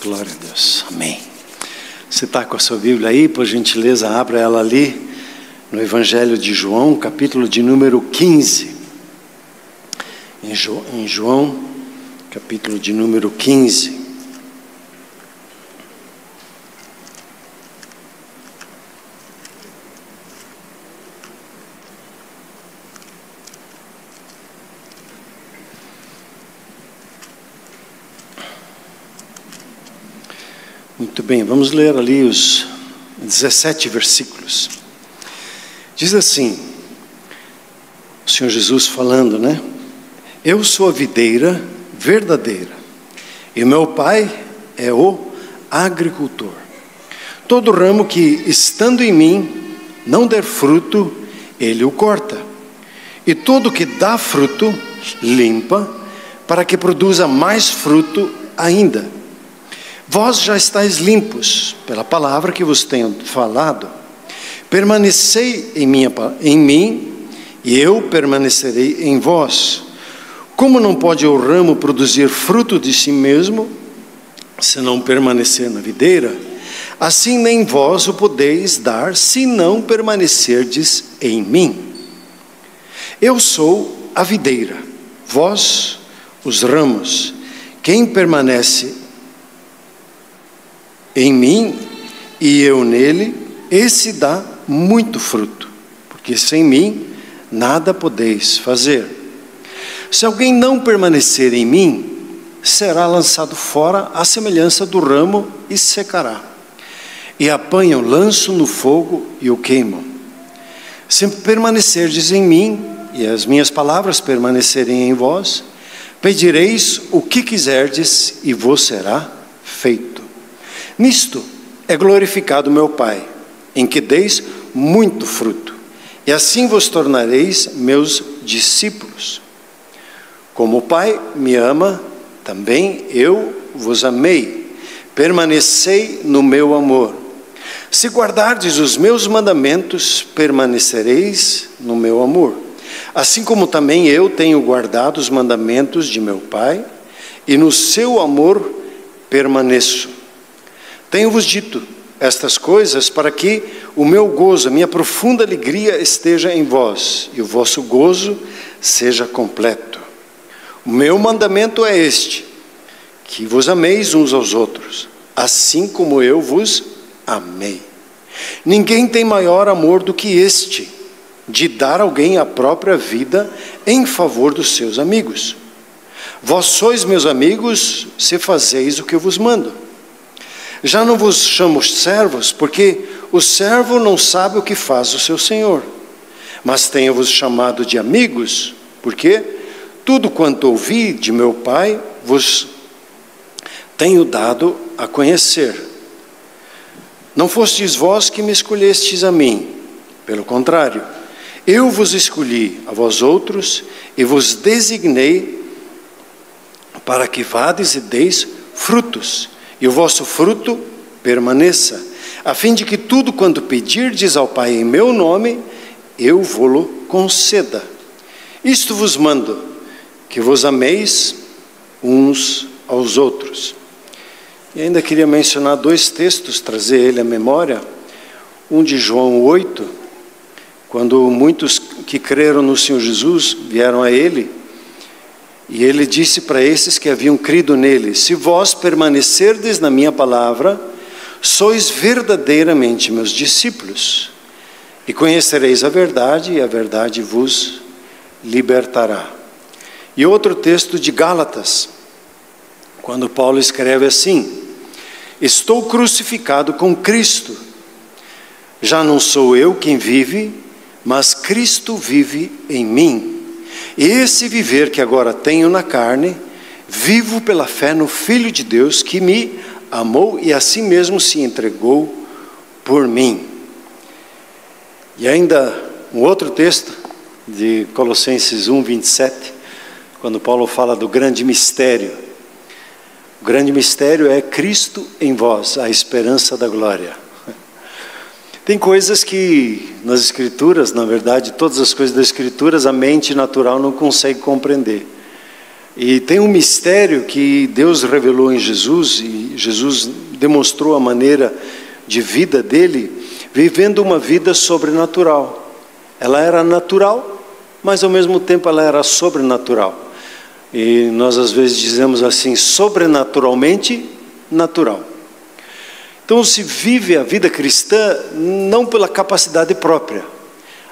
Glória a Deus. Amém. Você está com a sua Bíblia aí? Por gentileza, abra ela ali no Evangelho de João, capítulo de número 15. Em João, capítulo de número 15. Muito bem, vamos ler ali os 17 versículos. Diz assim, o Senhor Jesus falando, né? Eu sou a videira verdadeira, e meu Pai é o agricultor. Todo ramo que, estando em mim, não der fruto, Ele o corta. E todo que dá fruto, limpa, para que produza mais fruto ainda. Vós já estáis limpos, pela palavra que vos tenho falado. Permanecei em mim, e eu permanecerei em vós. Como não pode o ramo produzir fruto de si mesmo, se não permanecer na videira, assim nem vós o podeis dar, se não permanecerdes em mim. Eu sou a videira, vós os ramos. Quem permanece em mim e eu nele, esse dá muito fruto, porque sem mim nada podeis fazer. Se alguém não permanecer em mim, será lançado fora à semelhança do ramo e secará. E apanham, lançam no fogo e o queimam. Se permanecerdes em mim e as minhas palavras permanecerem em vós, pedireis o que quiserdes e vos será feito. Nisto é glorificado meu Pai, em que deis muito fruto, e assim vos tornareis meus discípulos. Como o Pai me ama, também eu vos amei. Permanecei no meu amor. Se guardardes os meus mandamentos, permanecereis no meu amor. Assim como também eu tenho guardado os mandamentos de meu Pai, e no seu amor permaneço. Tenho-vos dito estas coisas para que o meu gozo, a minha profunda alegria esteja em vós, e o vosso gozo seja completo. O meu mandamento é este, que vos ameis uns aos outros, assim como eu vos amei. Ninguém tem maior amor do que este, de dar alguém a própria vida em favor dos seus amigos. Vós sois meus amigos, se fazeis o que eu vos mando. Já não vos chamo servos, porque o servo não sabe o que faz o seu senhor. Mas tenho-vos chamado de amigos, porque tudo quanto ouvi de meu Pai vos tenho dado a conhecer. Não fostes vós que me escolhestes a mim, pelo contrário, eu vos escolhi a vós outros e vos designei para que vades e deis frutos, e o vosso fruto permaneça, a fim de que tudo quanto pedirdes ao Pai em meu nome, eu vô-lo conceda. Isto vos mando, que vos ameis uns aos outros. E ainda queria mencionar dois textos, trazer ele à memória. Um de João 8, quando muitos que creram no Senhor Jesus vieram a ele, e ele disse para esses que haviam crido nele: se vós permanecerdes na minha palavra, sois verdadeiramente meus discípulos, e conhecereis a verdade, e a verdade vos libertará. E outro texto de Gálatas, quando Paulo escreve assim: estou crucificado com Cristo, já não sou eu quem vive, mas Cristo vive em mim. E esse viver que agora tenho na carne, vivo pela fé no Filho de Deus, que me amou e a si mesmo se entregou por mim. E ainda um outro texto de Colossenses 1, 27, quando Paulo fala do grande mistério. O grande mistério é Cristo em vós, a esperança da glória. Tem coisas que nas Escrituras, na verdade, todas as coisas das Escrituras, a mente natural não consegue compreender. E tem um mistério que Deus revelou em Jesus, e Jesus demonstrou a maneira de vida dele, vivendo uma vida sobrenatural. Ela era natural, mas ao mesmo tempo ela era sobrenatural. E nós às vezes dizemos assim, sobrenaturalmente natural. Então se vive a vida cristã não pela capacidade própria.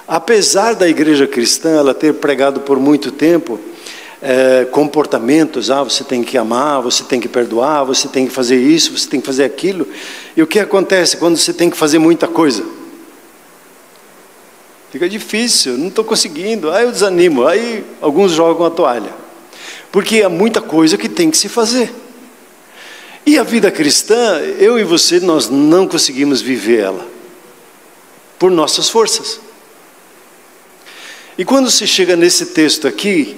Apesar da igreja cristã ela ter pregado por muito tempo comportamentos, você tem que amar, você tem que perdoar, você tem que fazer isso, você tem que fazer aquilo. E o que acontece quando você tem que fazer muita coisa? Fica difícil, não estou conseguindo, aí eu desanimo, aí alguns jogam a toalha, porque há muita coisa que tem que se fazer. E a vida cristã, eu e você, nós não conseguimos viver ela, por nossas forças. E quando se chega nesse texto aqui,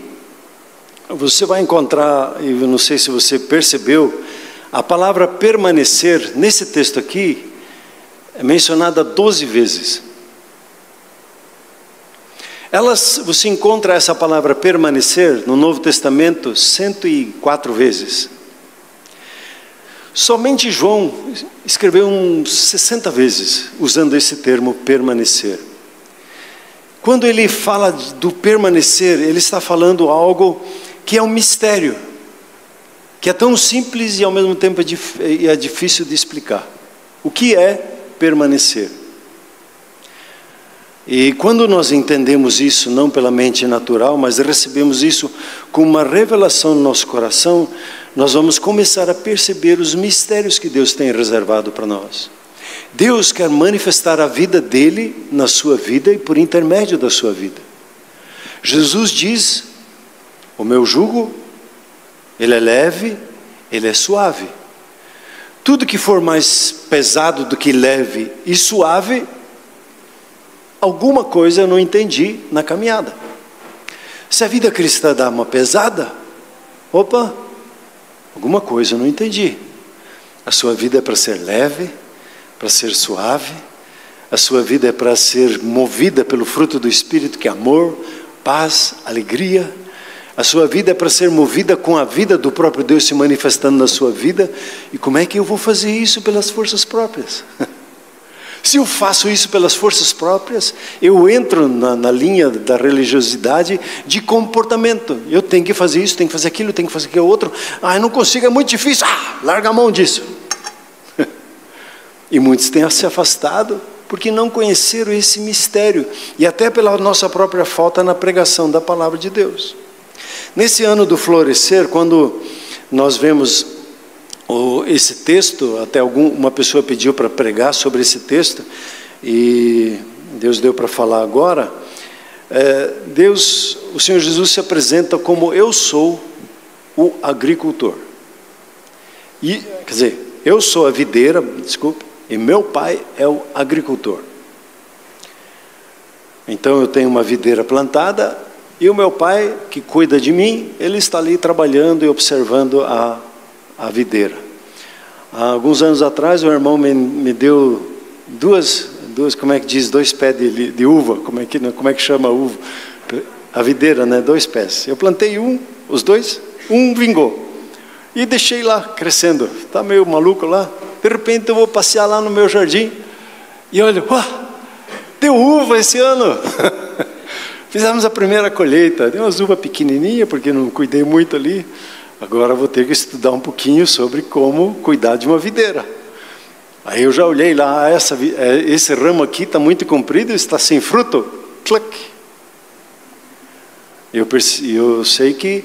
você vai encontrar, eu não sei se você percebeu, a palavra permanecer, nesse texto aqui, é mencionada 12 vezes. Você encontra essa palavra permanecer no Novo Testamento 104 vezes. Somente João escreveu uns 60 vezes usando esse termo permanecer. Quando ele fala do permanecer, ele está falando algo que é um mistério, que é tão simples e ao mesmo tempo é difícil de explicar. O que é permanecer? E quando nós entendemos isso, não pela mente natural, mas recebemos isso com uma revelação no nosso coração, nós vamos começar a perceber os mistérios que Deus tem reservado para nós. Deus quer manifestar a vida dele na sua vida e por intermédio da sua vida. Jesus diz, o meu jugo, ele é leve, ele é suave. Tudo que for mais pesado do que leve e suave, alguma coisa eu não entendi na caminhada. Se a vida cristã dá uma pesada, alguma coisa eu não entendi. A sua vida é para ser leve, para ser suave. A sua vida é para ser movida pelo fruto do Espírito, que é amor, paz, alegria. A sua vida é para ser movida com a vida do próprio Deus se manifestando na sua vida. E como é que eu vou fazer isso pelas forças próprias? Se eu faço isso pelas forças próprias, eu entro na linha da religiosidade de comportamento. Eu tenho que fazer isso, tenho que fazer aquilo, tenho que fazer aquilo outro. Eu não consigo, é muito difícil. Larga a mão disso. E muitos têm se afastado porque não conheceram esse mistério. E até pela nossa própria falta na pregação da palavra de Deus. Nesse ano do florescer, quando nós vemos esse texto, até uma pessoa pediu para pregar sobre esse texto, e Deus deu para falar agora, o Senhor Jesus se apresenta como eu sou o agricultor. Quer dizer, eu sou a videira, e meu pai é o agricultor. Então eu tenho uma videira plantada, e o meu pai, que cuida de mim, ele está ali trabalhando e observando a videira. Há alguns anos atrás, o irmão me deu duas, como é que diz, 2 pés de uva, como é que chama a uva? A videira, né? 2 pés. Eu plantei os dois, vingou. E deixei lá, crescendo. Está meio maluco lá. De repente eu vou passear lá no meu jardim, e olha, deu uva esse ano. Fizemos a primeira colheita, deu umas uvas pequenininhas, porque não cuidei muito ali. Agora vou ter que estudar um pouquinho sobre como cuidar de uma videira. Aí eu já olhei lá, esse ramo aqui está muito comprido, está sem fruto. Clac. Eu sei que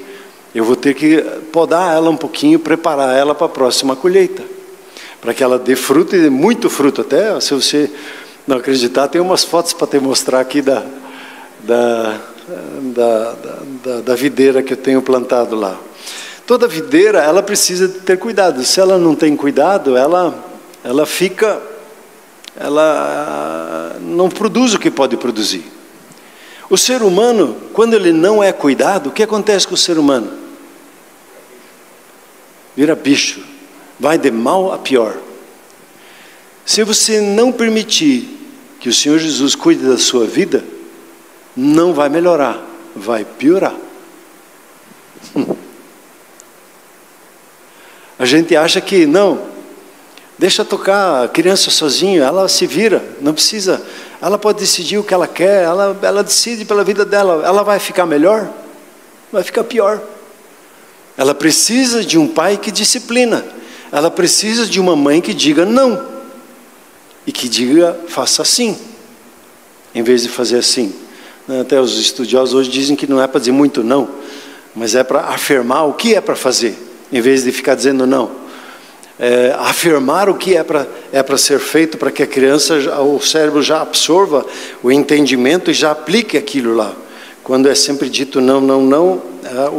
eu vou ter que podar ela um pouquinho, preparar ela para a próxima colheita, para que ela dê fruto, e dê muito fruto. Até, se você não acreditar, tem umas fotos para te mostrar aqui da videira que eu tenho plantado lá. Toda videira, ela precisa ter cuidado. Se ela não tem cuidado, ela não produz o que pode produzir. O ser humano, quando ele não é cuidado, o que acontece com o ser humano? Vira bicho, vai de mal a pior. Se você não permitir que o Senhor Jesus cuide da sua vida, não vai melhorar, vai piorar. A gente acha que não, deixa tocar a criança sozinha, ela se vira, não precisa, ela pode decidir o que ela quer, ela decide pela vida dela. Ela vai ficar melhor? Vai ficar pior. Ela precisa de um pai que disciplina, ela precisa de uma mãe que diga não, e que diga faça assim, em vez de fazer assim. Até os estudiosos hoje dizem que não é para dizer muito não, mas é para afirmar o que é para fazer, em vez de ficar dizendo não. Afirmar o que é para ser feito, para que a criança, o cérebro já absorva o entendimento e já aplique aquilo lá. Quando é sempre dito não, não, não,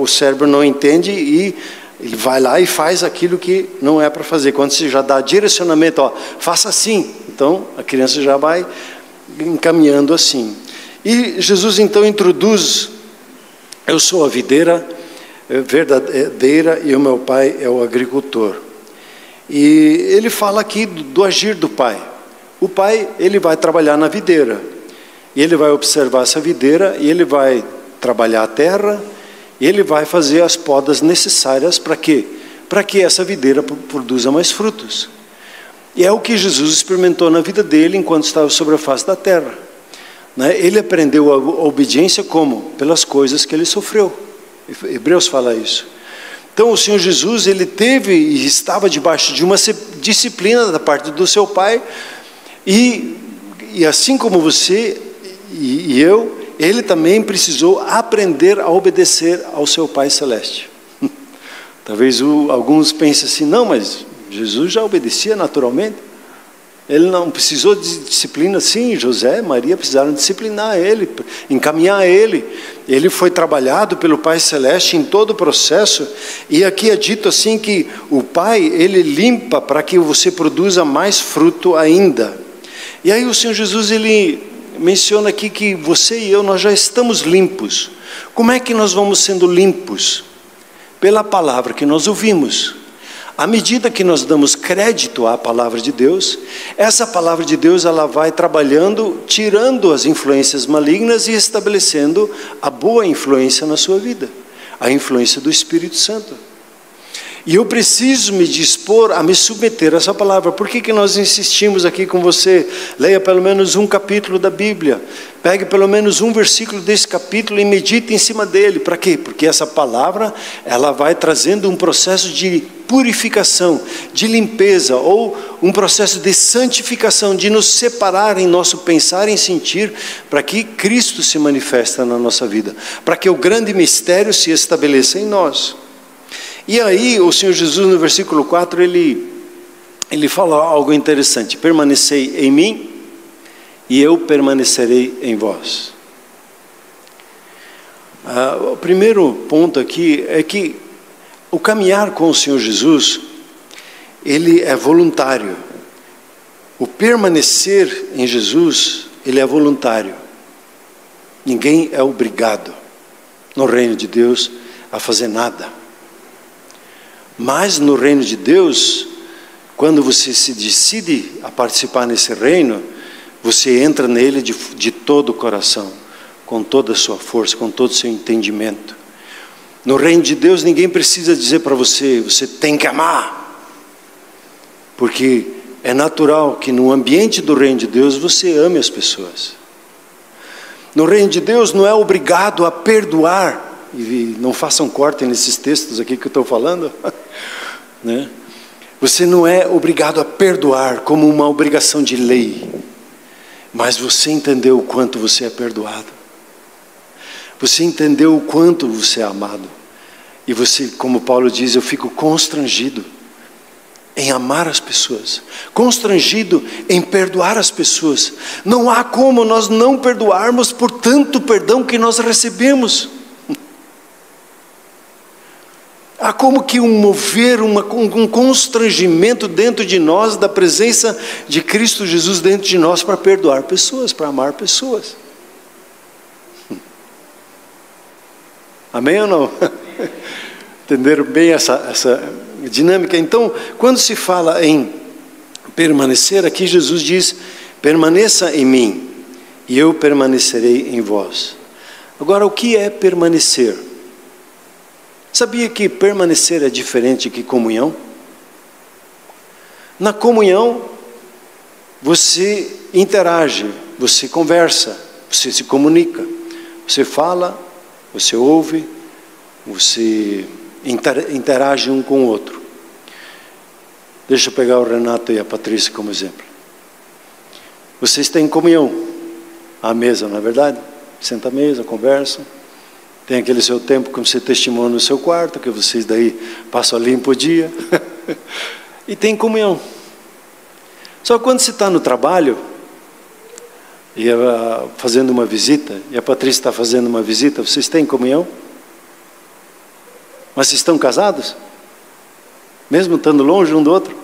o cérebro não entende e ele vai lá e faz aquilo que não é para fazer. Quando você já dá direcionamento, faça assim, então a criança já vai encaminhando assim. E Jesus então introduz: eu sou a videira verdadeira e o meu pai é o agricultor. E ele fala aqui do agir do pai. O pai, ele vai trabalhar na videira, e ele vai observar essa videira, e ele vai trabalhar a terra, e ele vai fazer as podas necessárias para quê? Para que essa videira produza mais frutos. E é o que Jesus experimentou na vida dele enquanto estava sobre a face da terra. Ele aprendeu a obediência como? Pelas coisas que ele sofreu. Hebreus fala isso. Então o Senhor Jesus, ele teve e estava debaixo de uma disciplina da parte do seu pai, e assim como você e eu, ele também precisou aprender a obedecer ao seu Pai Celeste. Talvez alguns pensem assim, não, mas Jesus já obedecia naturalmente. Ele não precisou de disciplina. Sim, José e Maria precisaram disciplinar ele, encaminhar ele. Ele foi trabalhado pelo Pai Celeste em todo o processo. E aqui é dito assim que o Pai, ele limpa para que você produza mais fruto ainda. E aí o Senhor Jesus, ele menciona aqui que você e eu, nós já estamos limpos. Como é que nós vamos sendo limpos? Pela palavra que nós ouvimos. À medida que nós damos crédito à palavra de Deus, essa palavra de Deus, ela vai trabalhando, tirando as influências malignas e estabelecendo a boa influência na sua vida, a influência do Espírito Santo. E eu preciso me dispor a me submeter a essa palavra. Por que nós insistimos aqui com você? Leia pelo menos um capítulo da Bíblia. Pegue pelo menos um versículo desse capítulo e medite em cima dele. Para quê? Porque essa palavra, ela vai trazendo um processo de purificação, de limpeza, ou um processo de santificação, de nos separar em nosso pensar e sentir, para que Cristo se manifeste na nossa vida, para que o grande mistério se estabeleça em nós. E aí o Senhor Jesus, no versículo 4, ele fala algo interessante: permanecei em mim e eu permanecerei em vós. O primeiro ponto aqui é que o caminhar com o Senhor Jesus, ele é voluntário. O permanecer em Jesus, ele é voluntário. Ninguém é obrigado no reino de Deus a fazer nada. Mas no reino de Deus, quando você se decide a participar nesse reino, você entra nele de todo o coração, com toda a sua força, com todo o seu entendimento. No reino de Deus, ninguém precisa dizer para você, você tem que amar. Porque é natural que no ambiente do reino de Deus, você ame as pessoas. No reino de Deus, não é obrigado a perdoar. E não façam corte nesses textos aqui que eu estou falando, né? Você não é obrigado a perdoar como uma obrigação de lei, mas você entendeu o quanto você é perdoado, você entendeu o quanto você é amado, e você, como Paulo diz, eu fico constrangido em amar as pessoas, constrangido em perdoar as pessoas. Não há como nós não perdoarmos por tanto perdão que nós recebemos. Há como que um mover, um constrangimento dentro de nós, da presença de Cristo Jesus dentro de nós, para perdoar pessoas, para amar pessoas. Amém ou não? Entenderam bem essa dinâmica? Então, quando se fala em permanecer, aqui Jesus diz, permaneça em mim, e eu permanecerei em vós. Agora, o que é permanecer? Sabia que permanecer é diferente que comunhão? Na comunhão, você interage, você conversa, você se comunica, você fala, você ouve, você interage um com o outro. Deixa eu pegar o Renato e a Patrícia como exemplo. Vocês têm comunhão à mesa, não é verdade? Senta à mesa, conversam. Tem aquele seu tempo que você testemunha no seu quarto, que vocês daí passam limpo o dia. E tem comunhão. Só que quando você está no trabalho, e fazendo uma visita, e a Patrícia está fazendo uma visita, vocês têm comunhão? Mas vocês estão casados? Mesmo estando longe um do outro?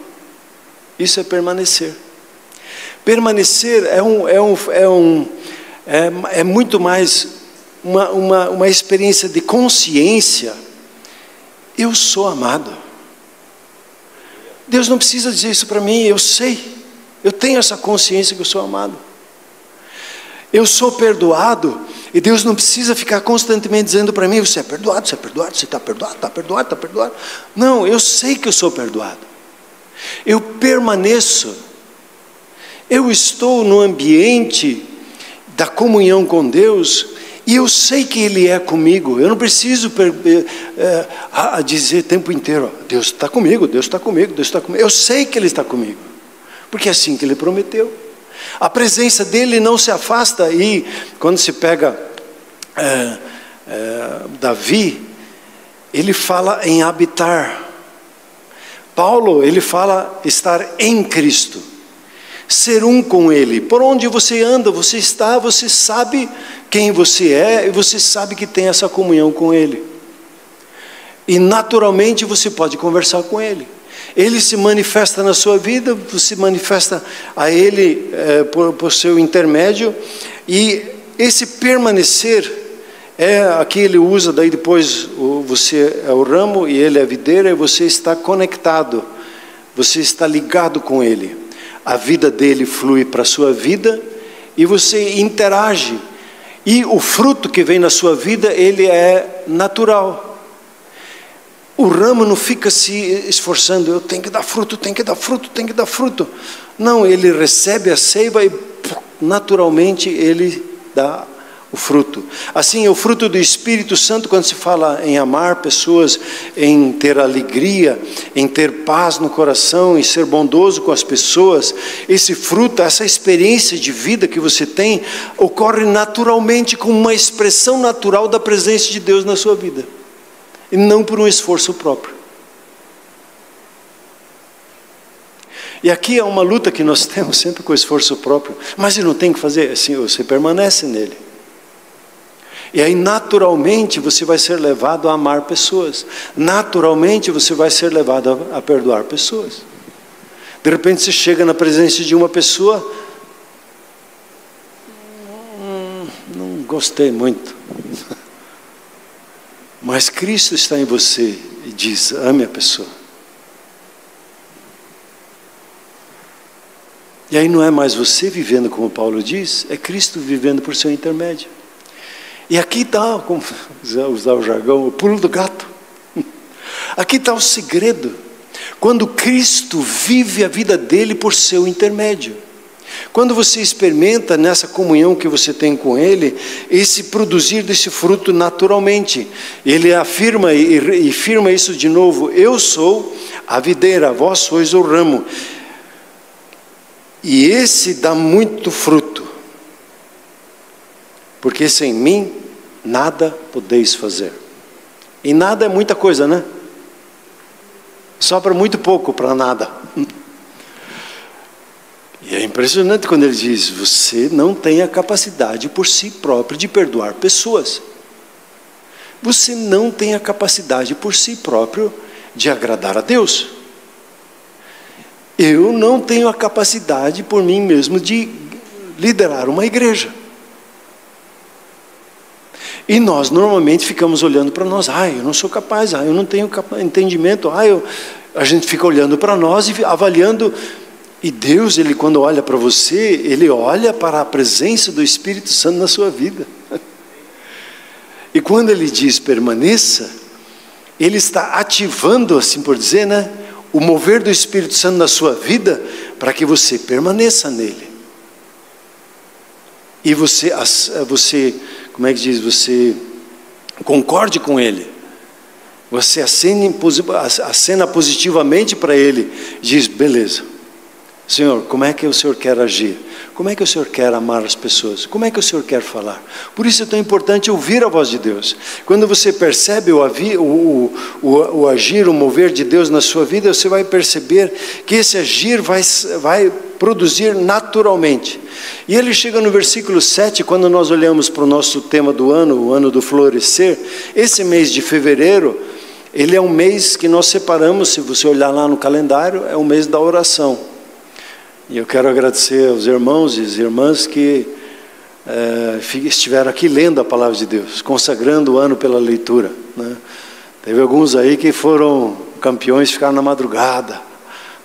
Isso é permanecer. Permanecer é muito mais uma experiência de consciência. Eu sou amado. Deus não precisa dizer isso para mim, eu sei. Eu tenho essa consciência que eu sou amado. Eu sou perdoado, e Deus não precisa ficar constantemente dizendo para mim, você é perdoado, você está perdoado, está perdoado, está perdoado. Não, eu sei que eu sou perdoado. Eu permaneço. Eu estou no ambiente da comunhão com Deus, e eu sei que Ele é comigo. Eu não preciso dizer o tempo inteiro, Deus está comigo, Deus está comigo, Deus está comigo. Eu sei que Ele está comigo, porque é assim que Ele prometeu. A presença dEle não se afasta. E quando se pega Davi, ele fala em habitar. Paulo, ele fala estar em Cristo, ser um com Ele. Por onde você anda, você está, você sabe quem você é, e você sabe que tem essa comunhão com Ele. E naturalmente você pode conversar com Ele. Ele se manifesta na sua vida, você manifesta a Ele por seu intermédio. E esse permanecer aqui ele usa, daí depois você é o ramo e Ele é a videira, e você está conectado, você está ligado com Ele. A vida dele flui para a sua vida e você interage. E o fruto que vem na sua vida, ele é natural. O ramo não fica se esforçando, eu tenho que dar fruto, tenho que dar fruto, tenho que dar fruto. Não, ele recebe a seiva e naturalmente ele dá o fruto. Assim, é o fruto do Espírito Santo quando se fala em amar pessoas, em ter alegria, em ter paz no coração, em ser bondoso com as pessoas. Esse fruto, essa experiência de vida que você tem, ocorre naturalmente, como uma expressão natural da presença de Deus na sua vida. E não por um esforço próprio. E aqui é uma luta que nós temos sempre com o esforço próprio. Mas eu não tenho que fazer assim, você permanece nele. E aí naturalmente você vai ser levado a amar pessoas. Naturalmente você vai ser levado a perdoar pessoas. De repente você chega na presença de uma pessoa, não gostei muito. Mas Cristo está em você e diz, ame a pessoa. E aí não é mais você vivendo como Paulo diz, é Cristo vivendo por seu intermédio. E aqui está, como usar o jargão, o pulo do gato. Aqui está o segredo. Quando Cristo vive a vida dele por seu intermédio. Quando você experimenta nessa comunhão que você tem com Ele, esse produzir desse fruto naturalmente. Ele afirma e firma isso de novo. Eu sou a videira, vós sois o ramo. E esse dá muito fruto. Porque sem mim, nada podeis fazer. E nada é muita coisa, né? Sobra muito pouco para nada. E é impressionante quando ele diz, você não tem a capacidade por si próprio de perdoar pessoas. Você não tem a capacidade por si próprio de agradar a Deus. Eu não tenho a capacidade por mim mesmo de liderar uma igreja. E nós normalmente ficamos olhando para nós, eu não sou capaz, eu não tenho entendimento, a gente fica olhando para nós e avaliando. E Deus, Ele quando olha para você, Ele olha para a presença do Espírito Santo na sua vida. E quando Ele diz permaneça, Ele está ativando, assim por dizer, o mover do Espírito Santo na sua vida para que você permaneça nele. E você, como é que diz? Você concorde com ele. Você acena positivamente para ele. Diz, beleza. Senhor, como é que o Senhor quer agir? Como é que o Senhor quer amar as pessoas? Como é que o Senhor quer falar? Por isso é tão importante ouvir a voz de Deus. Quando você percebe o agir, o mover de Deus na sua vida, você vai perceber que esse agir vai produzir naturalmente. E ele chega no versículo 7, quando nós olhamos para o nosso tema do ano, o ano do florescer. Esse mês de fevereiro, ele é um mês que nós separamos, se você olhar lá no calendário, é o mês da oração. E eu quero agradecer aos irmãos e às irmãs que estiveram aqui lendo a palavra de Deus, consagrando o ano pela leitura, né? Teve alguns aí que foram campeões, ficaram na madrugada,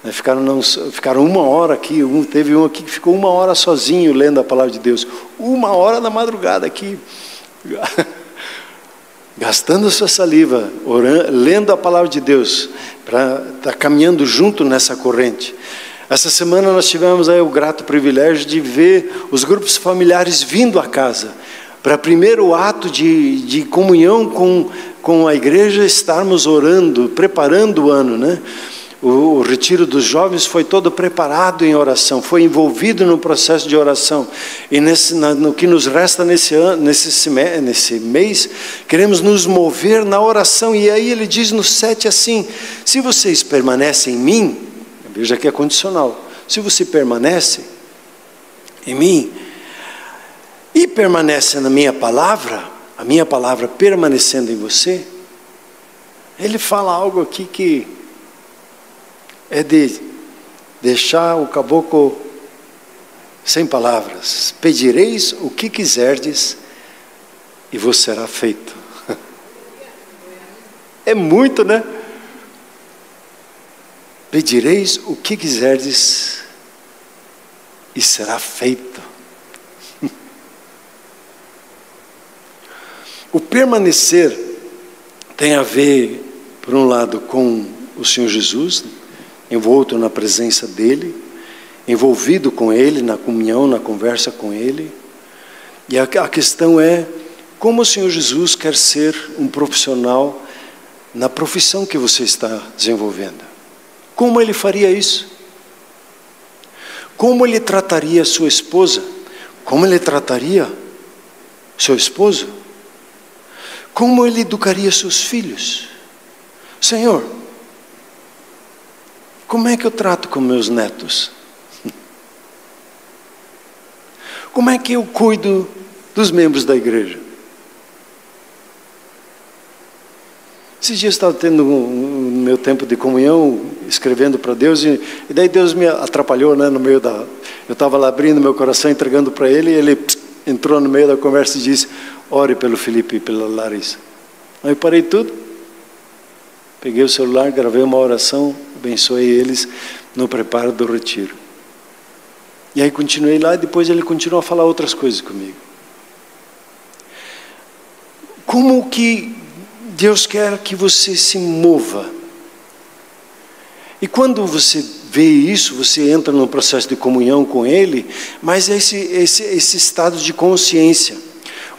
né? Ficaram 1 hora aqui, teve um aqui que ficou 1 hora sozinho lendo a palavra de Deus, 1 hora da madrugada aqui, gastando sua saliva, orando, lendo a palavra de Deus, para estar caminhando junto nessa corrente. Essa semana nós tivemos aí o grato privilégio de ver os grupos familiares vindo à casa, para primeiro ato de comunhão com a igreja, estarmos orando, preparando o ano, né? O retiro dos jovens foi todo preparado em oração, foi envolvido no processo de oração. E no que nos resta nesse mês, queremos nos mover na oração. E aí ele diz no 7 assim: se vocês permanecem em mim, veja que é condicional, se você permanece em mim e permanece na minha palavra, a minha palavra permanecendo em você, ele fala algo aqui que é de deixar o caboclo sem palavras. Pedireis o que quiserdes e vos será feito. É muito, né? Pedireis o que quiserdes e será feito. O permanecer tem a ver, por um lado, com o Senhor Jesus, envolto na presença dEle, envolvido com Ele, na comunhão, na conversa com Ele. E a questão é, como o Senhor Jesus quer ser um profissional na profissão que você está desenvolvendo? Como Ele faria isso? Como Ele trataria sua esposa? Como Ele trataria seu esposo? Como Ele educaria seus filhos? Senhor, como é que eu trato com meus netos? Como é que eu cuido dos membros da igreja? Esses dias eu estava tendo no meu tempo de comunhão, escrevendo para Deus, e daí Deus me atrapalhou, né, no meio da... Eu estava lá abrindo meu coração, entregando para Ele, e Ele entrou no meio da conversa e disse: ore pelo Felipe e pela Larissa. Aí eu parei tudo, peguei o celular, gravei uma oração, abençoei eles no preparo do retiro. E aí continuei lá, e depois Ele continuou a falar outras coisas comigo. Como que Deus quer que você se mova. E quando você vê isso, você entra num processo de comunhão com Ele, mas é esse estado de consciência.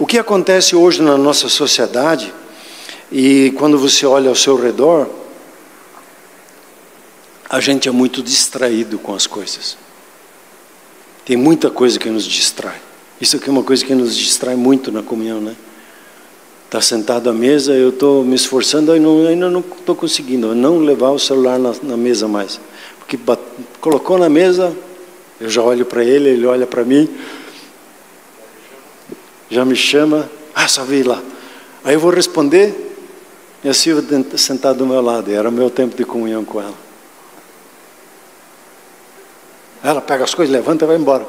O que acontece hoje na nossa sociedade, e quando você olha ao seu redor, a gente é muito distraído com as coisas. Tem muita coisa que nos distrai. Isso aqui é uma coisa que nos distrai muito na comunhão, né? Está sentado à mesa, eu estou me esforçando, ainda não estou conseguindo não levar o celular na mesa mais. Porque colocou na mesa, eu já olho para ele, ele olha para mim, já me chama, só vi lá. Aí eu vou responder, e a Silvia sentada do meu lado, e era o meu tempo de comunhão com ela. Ela pega as coisas, levanta e vai embora.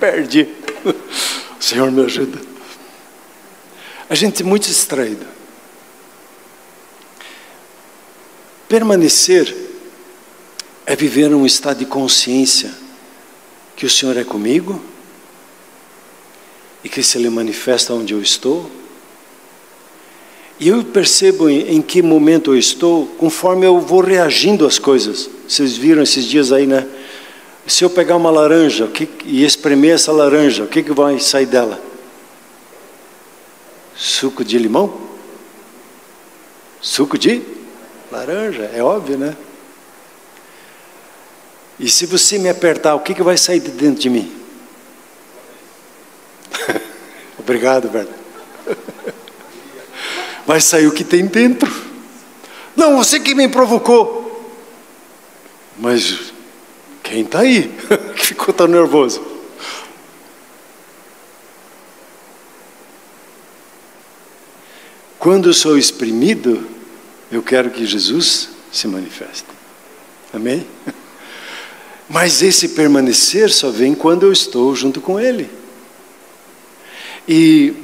Perdi. O Senhor me ajuda. A gente é muito distraído. Permanecer é viver um estado de consciência que o Senhor é comigo e que se Ele manifesta onde eu estou E eu percebo em que momento eu estou, conforme eu vou reagindo às coisas. Vocês viram esses dias aí, né? Se eu pegar uma laranja e espremer essa laranja, o que vai sair dela? Suco de limão? Suco de laranja, é óbvio, né? E se você me apertar, o que vai sair de dentro de mim? Obrigado, velho. Vai sair o que tem dentro. Não, você que me provocou. Mas quem está aí que ficou tão nervoso? Quando eu sou exprimido, eu quero que Jesus se manifeste. Amém? Mas esse permanecer só vem quando eu estou junto com Ele. E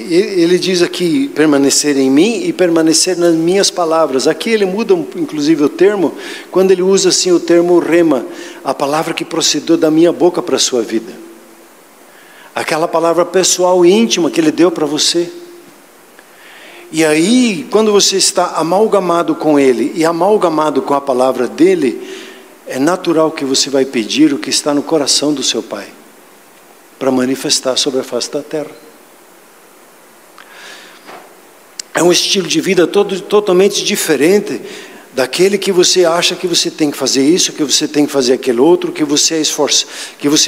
ele diz aqui, permanecer em mim e permanecer nas minhas palavras. Aqui ele muda inclusive o termo, quando ele usa assim o termo rema, a palavra que procedeu da minha boca para a sua vida. Aquela palavra pessoal e íntima que ele deu para você. E aí, quando você está amalgamado com Ele e amalgamado com a palavra dEle, é natural que você vai pedir o que está no coração do seu Pai, para manifestar sobre a face da terra. É um estilo de vida totalmente diferente daquele que você acha que você tem que fazer isso, que você tem que fazer aquele outro, que você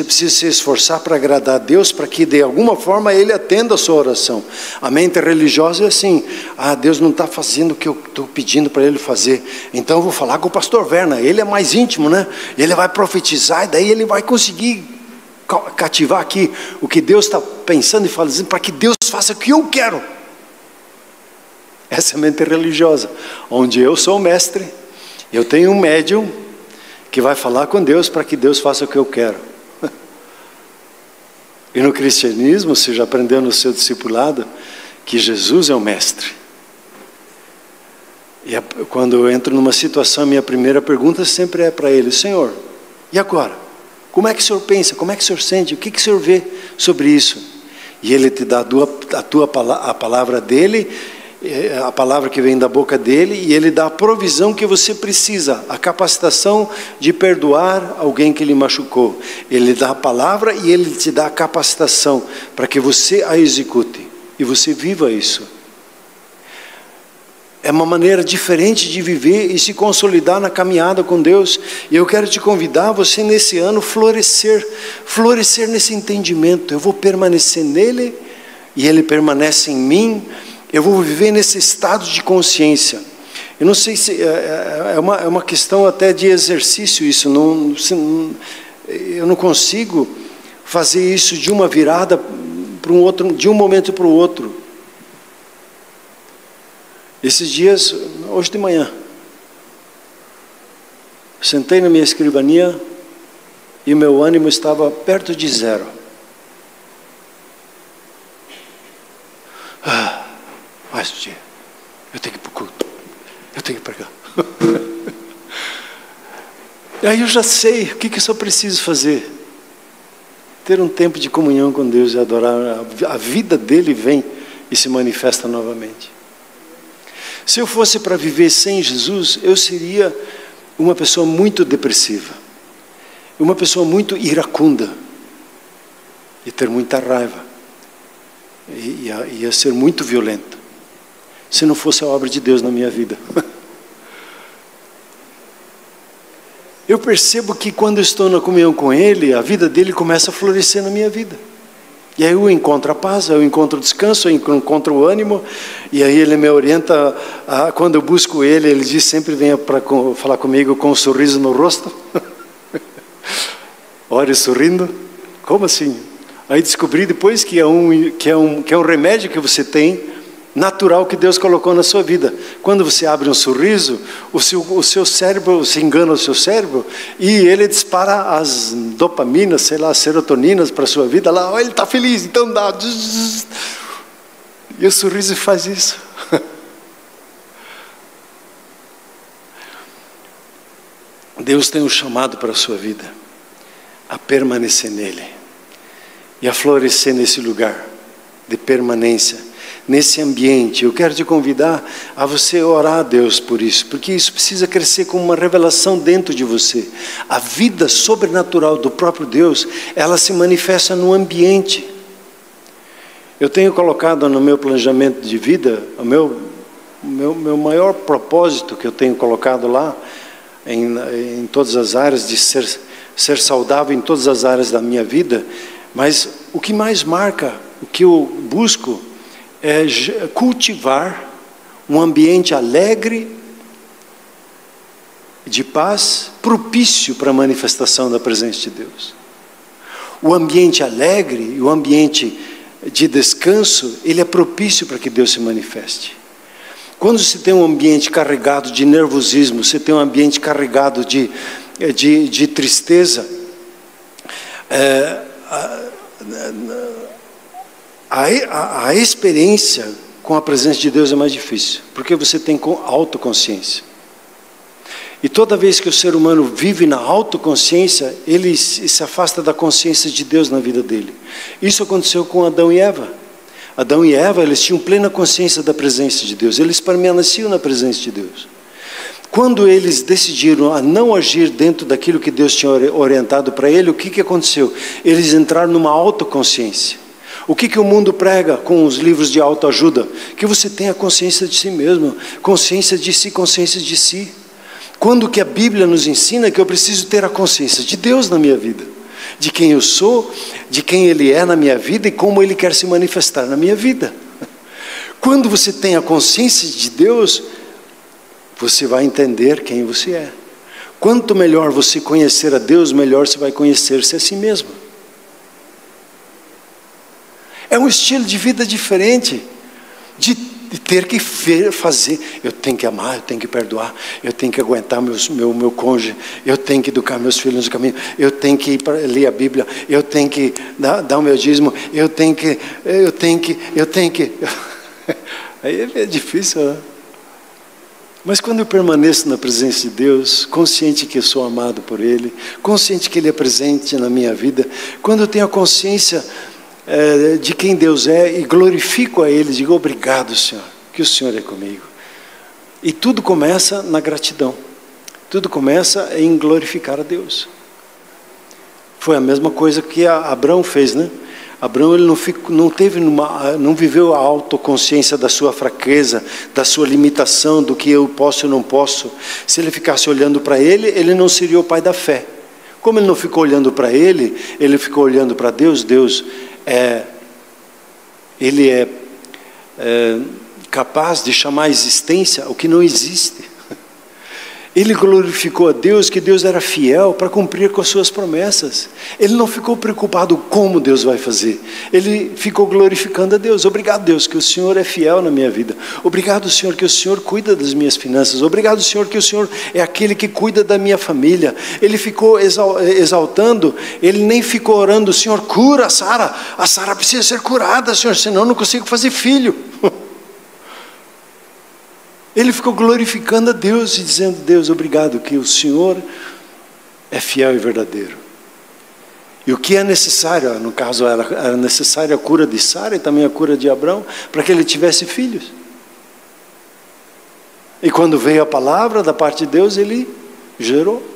precisa se esforçar para agradar a Deus, para que de alguma forma Ele atenda a sua oração. A mente religiosa é assim: Deus não está fazendo o que eu estou pedindo para Ele fazer, então eu vou falar com o pastor Werner, ele é mais íntimo, né? Ele vai profetizar, e daí ele vai conseguir cativar aqui o que Deus está pensando e falando, para que Deus faça o que eu quero. Essa é a mente religiosa, onde eu sou o mestre, eu tenho um médium que vai falar com Deus para que Deus faça o que eu quero. E no cristianismo, você já aprendeu no seu discipulado que Jesus é o mestre. E quando eu entro numa situação, minha primeira pergunta sempre é para Ele: Senhor, e agora? Como é que o Senhor pensa? Como é que o Senhor sente? O que o Senhor vê sobre isso? E Ele te dá a palavra dEle, a palavra que vem da boca dEle, e Ele dá a provisão que você precisa, a capacitação de perdoar alguém que lhe machucou. Ele dá a palavra e Ele te dá a capacitação para que você a execute, e você viva isso. É uma maneira diferente de viver e se consolidar na caminhada com Deus. E eu quero te convidar, você nesse ano, florescer nesse entendimento. Eu vou permanecer nele e ele permanece em mim. Eu vou viver nesse estado de consciência. Eu não sei se é uma questão até de exercício isso. Eu não consigo fazer isso de uma virada para um outro, de um momento para o outro. Esses dias, hoje de manhã, sentei na minha escrivaninha e meu ânimo estava perto de zero. Mais um dia, eu tenho que ir para o culto, eu tenho que pregar. E aí eu já sei o que eu só preciso fazer. Ter um tempo de comunhão com Deus e adorar. A vida dele vem e se manifesta novamente. Se eu fosse para viver sem Jesus, eu seria uma pessoa muito depressiva, uma pessoa muito iracunda, e ter muita raiva, ia ser muito violento, se não fosse a obra de Deus na minha vida. Eu percebo que quando eu estou na comunhão com Ele, a vida dele começa a florescer na minha vida. E aí eu encontro a paz, eu encontro o descanso, eu encontro o ânimo, e aí Ele me orienta, quando eu busco Ele, Ele diz sempre: venha para falar comigo com um sorriso no rosto. Ore sorrindo. Como assim? Aí descobri depois que é um remédio que você tem, natural, que Deus colocou na sua vida. Quando você abre um sorriso, o seu cérebro, se engana o seu cérebro, e ele dispara as dopaminas, sei lá, as serotoninas para a sua vida. Lá, ele está feliz, então dá. E o sorriso faz isso. Deus tem um chamado para a sua vida, a permanecer nele, e a florescer nesse lugar de permanência, nesse ambiente. Eu quero te convidar a você orar a Deus por isso, porque isso precisa crescer como uma revelação dentro de você. A vida sobrenatural do próprio Deus, ela se manifesta no ambiente. Eu tenho colocado no meu planejamento de vida, o meu maior propósito que eu tenho colocado lá, em todas as áreas, de ser saudável em todas as áreas da minha vida, mas o que mais marca, o que eu busco, é cultivar um ambiente alegre, de paz, propício para a manifestação da presença de Deus. O ambiente alegre e o ambiente de descanso, ele é propício para que Deus se manifeste. Quando você tem um ambiente carregado de nervosismo, você tem um ambiente carregado de tristeza, a experiência com a presença de Deus é mais difícil, porque você tem autoconsciência. E toda vez que o ser humano vive na autoconsciência, ele se afasta da consciência de Deus na vida dele. Isso aconteceu com Adão e Eva. Adão e Eva, eles tinham plena consciência da presença de Deus, eles permaneciam na presença de Deus. Quando eles decidiram a não agir dentro daquilo que Deus tinha orientado para ele, o que aconteceu? Eles entraram numa autoconsciência. O que o mundo prega com os livros de autoajuda? Que você tenha consciência de si mesmo, consciência de si, consciência de si. Quando que a Bíblia nos ensina que eu preciso ter a consciência de Deus na minha vida, de quem eu sou, de quem Ele é na minha vida e como Ele quer se manifestar na minha vida. Quando você tem a consciência de Deus, você vai entender quem você é. Quanto melhor você conhecer a Deus, melhor você vai conhecer-se a si mesmo. É um estilo de vida diferente, de ter que fazer. Eu tenho que amar, eu tenho que perdoar, eu tenho que aguentar meu cônjuge, eu tenho que educar meus filhos no caminho, eu tenho que ir para ler a Bíblia, eu tenho que dar o meu dízimo, eu tenho que. Aí é difícil, né? Mas quando eu permaneço na presença de Deus, consciente que eu sou amado por Ele, consciente que Ele é presente na minha vida, quando eu tenho a consciência de quem Deus é e glorifico a Ele, digo obrigado, Senhor, que o Senhor é comigo. E tudo começa na gratidão, tudo começa em glorificar a Deus. Foi a mesma coisa que Abraão fez, né? Abraão, ele não viveu a autoconsciência da sua fraqueza, da sua limitação, do que eu posso e não posso. Se ele ficasse olhando para ele, ele não seria o pai da fé. Como ele não ficou olhando para ele ficou olhando para Deus. Deus Ele é capaz de chamar à existência o que não existe. Ele glorificou a Deus, que Deus era fiel para cumprir com as suas promessas. Ele não ficou preocupado como Deus vai fazer. Ele ficou glorificando a Deus. Obrigado, Deus, que o Senhor é fiel na minha vida. Obrigado, Senhor, que o Senhor cuida das minhas finanças. Obrigado, Senhor, que o Senhor é aquele que cuida da minha família. Ele ficou exaltando, ele nem ficou orando, Senhor, cura a Sara. A Sara precisa ser curada, Senhor, senão eu não consigo fazer filho. Ele ficou glorificando a Deus e dizendo, Deus, obrigado que o Senhor é fiel e verdadeiro. E o que é necessário, no caso era necessária a cura de Sara e também a cura de Abraão, para que ele tivesse filhos. E quando veio a palavra da parte de Deus, ele gerou.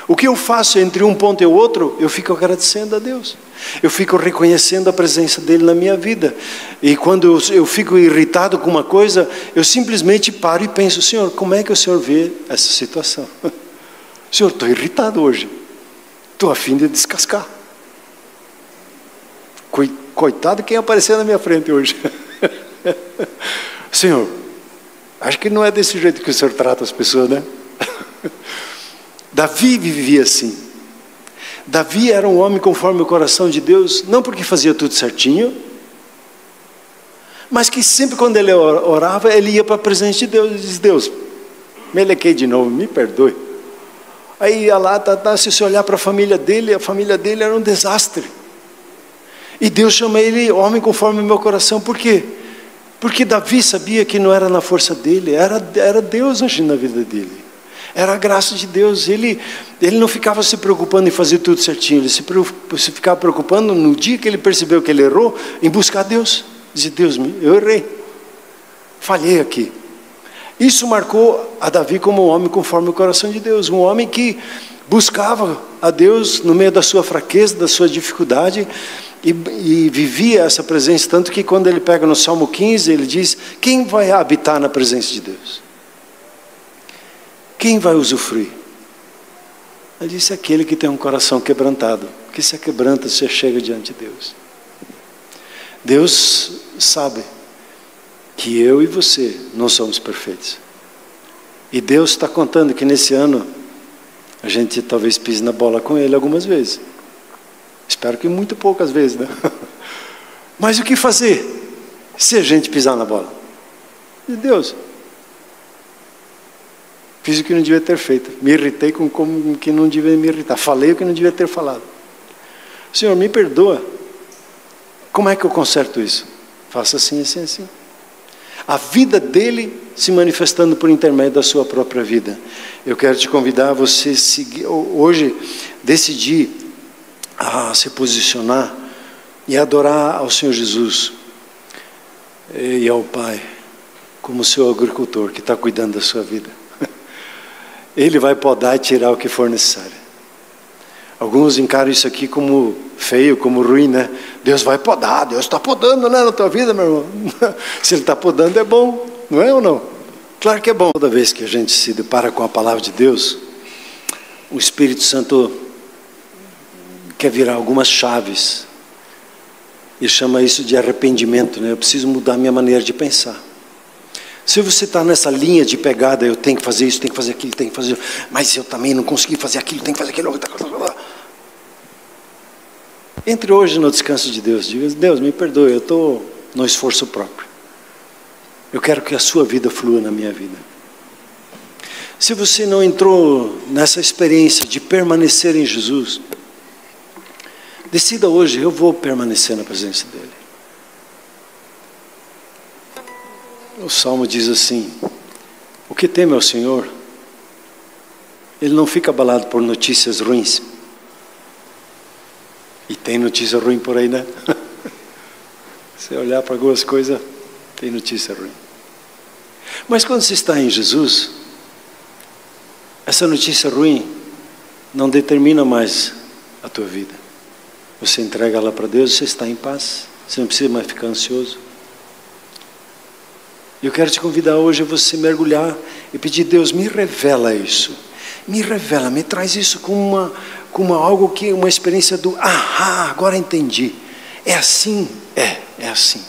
O que eu faço entre um ponto e o outro? Eu fico agradecendo a Deus. Eu fico reconhecendo a presença dEle na minha vida. E quando eu fico irritado com uma coisa, eu simplesmente paro e penso, Senhor, como é que o Senhor vê essa situação? Senhor, estou irritado hoje. Estou a fim de descascar. Coitado quem apareceu na minha frente hoje. Senhor, acho que não é desse jeito que o Senhor trata as pessoas, né? Davi vivia assim. Davi era um homem conforme o coração de Deus, não porque fazia tudo certinho, mas que sempre quando ele orava, ele ia para a presença de Deus e dizia, Deus, melequei de novo, me perdoe. Aí ia lá, se você olhar para a família dele era um desastre. E Deus chama ele homem conforme o meu coração, por quê? Porque Davi sabia que não era na força dele, era Deus agindo na vida dele. Era a graça de Deus. Ele não ficava se preocupando em fazer tudo certinho. Ele se ficava preocupando no dia que ele percebeu que ele errou, em buscar Deus. Dizer, Deus, eu errei, falhei aqui. Isso marcou a Davi como um homem conforme o coração de Deus, um homem que buscava a Deus no meio da sua fraqueza, da sua dificuldade, e vivia essa presença, tanto que quando ele pega no Salmo 15, ele diz, quem vai habitar na presença de Deus? Quem vai usufruir? Ele disse, aquele que tem um coração quebrantado, que se quebranta, você chega diante de Deus. Deus sabe que eu e você não somos perfeitos. E Deus está contando que nesse ano, a gente talvez pise na bola com Ele algumas vezes. Espero que muito poucas vezes, né? Mas o que fazer se a gente pisar na bola? De Deus. Fiz o que não devia ter feito. Me irritei com o que não devia me irritar. Falei o que não devia ter falado. Senhor, me perdoa. Como é que eu conserto isso? Faça assim, assim, assim. A vida dele se manifestando por intermédio da sua própria vida. Eu quero te convidar a você seguir, hoje decidir a se posicionar e adorar ao Senhor Jesus e ao Pai como seu agricultor que está cuidando da sua vida. Ele vai podar e tirar o que for necessário. Alguns encaram isso aqui como feio, como ruim, né? Deus vai podar, Deus está podando, né, na tua vida, meu irmão. Se Ele está podando é bom, não é ou não? Claro que é bom. Toda vez que a gente se depara com a palavra de Deus, o Espírito Santo quer virar algumas chaves e chama isso de arrependimento, né? Eu preciso mudar a minha maneira de pensar. Se você está nessa linha de pegada, eu tenho que fazer isso, tenho que fazer aquilo, tenho que fazer, mas eu também não consegui fazer aquilo, tenho que fazer aquilo. Entre hoje no descanso de Deus, diga, Deus, me perdoe, eu estou no esforço próprio. Eu quero que a sua vida flua na minha vida. Se você não entrou nessa experiência de permanecer em Jesus, decida hoje, eu vou permanecer na presença dEle. O Salmo diz assim, o que teme ao Senhor, Ele não fica abalado por notícias ruins. E tem notícia ruim por aí, né? Você olhar para algumas coisas, tem notícia ruim. Mas quando você está em Jesus, essa notícia ruim não determina mais a tua vida. Você entrega ela para Deus, você está em paz. Você não precisa mais ficar ansioso. Eu quero te convidar hoje a você mergulhar e pedir, Deus, me revela isso. Me revela, me traz isso como algo que, uma experiência do, agora entendi. É assim? É assim.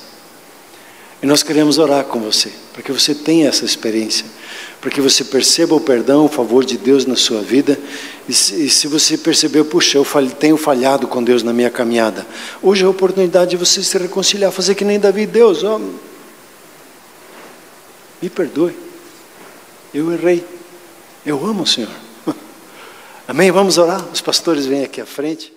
E nós queremos orar com você, para que você tenha essa experiência, para que você perceba o perdão, o favor de Deus na sua vida, e se você perceber, puxa, eu tenho falhado com Deus na minha caminhada, hoje é a oportunidade de você se reconciliar, fazer que nem Davi, Deus, me perdoe, eu errei, eu amo o Senhor. Amém? Vamos orar? Os pastores vêm aqui à frente.